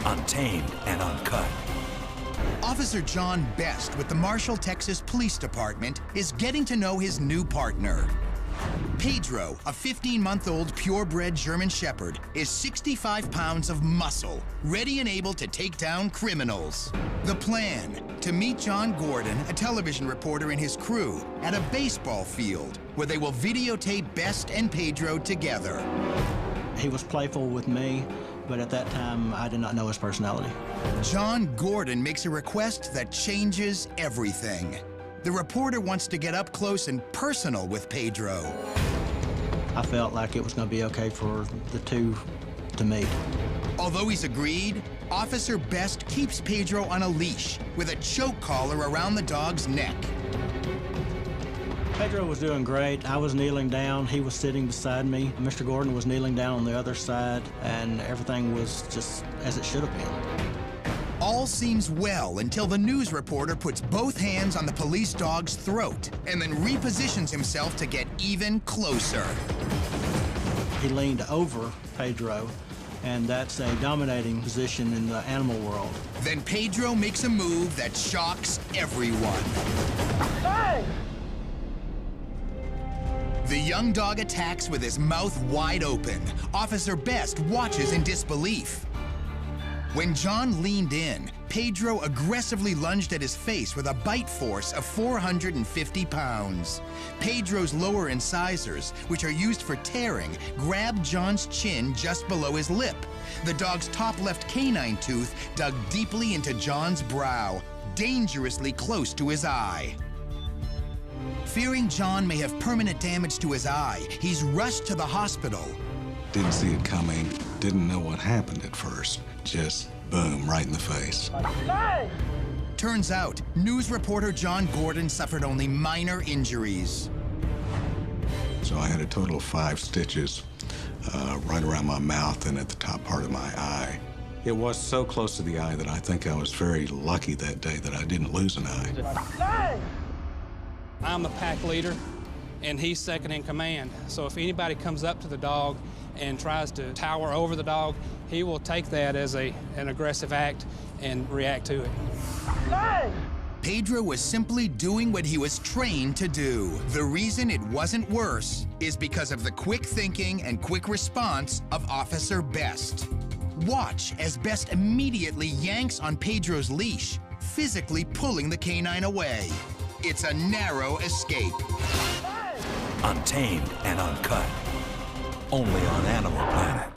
Untamed and uncut. Officer John Best with the Marshall, Texas Police Department is getting to know his new partner. Pedro, a 15-month-old purebred German Shepherd, is 65 pounds of muscle, ready and able to take down criminals. The plan, to meet John Gordon, a television reporter, and his crew at a baseball field where they will videotape Best and Pedro together. He was playful with me, but at that time, I did not know his personality. John Gordon makes a request that changes everything. The reporter wants to get up close and personal with Pedro. I felt like it was going to be okay for the two to meet. Although he's agreed, Officer Best keeps Pedro on a leash with a choke collar around the dog's neck. Pedro was doing great. I was kneeling down. He was sitting beside me. Mr. Gordon was kneeling down on the other side, and everything was just as it should have been. All seems well until the news reporter puts both hands on the police dog's throat and then repositions himself to get even closer. He leaned over Pedro, and that's a dominating position in the animal world. Then Pedro makes a move that shocks everyone. Hey! The young dog attacks with his mouth wide open. Officer Best watches in disbelief. When John leaned in, Pedro aggressively lunged at his face with a bite force of 450 pounds. Pedro's lower incisors, which are used for tearing, grabbed John's chin just below his lip. The dog's top left canine tooth dug deeply into John's brow, dangerously close to his eye. Fearing John may have permanent damage to his eye, he's rushed to the hospital. Didn't see it coming, didn't know what happened at first. Just boom, right in the face. Hey! Turns out, news reporter John Gordon suffered only minor injuries. So I had a total of 5 stitches right around my mouth and at the top part of my eye. It was so close to the eye that I think I was very lucky that day that I didn't lose an eye. Hey! I'm the pack leader, and he's second in command. So if anybody comes up to the dog and tries to tower over the dog, he will take that as an aggressive act and react to it. Hey! Pedro was simply doing what he was trained to do. The reason it wasn't worse is because of the quick thinking and quick response of Officer Best. Watch as Best immediately yanks on Pedro's leash, physically pulling the canine away. It's a narrow escape. Untamed and uncut. Only on Animal Planet.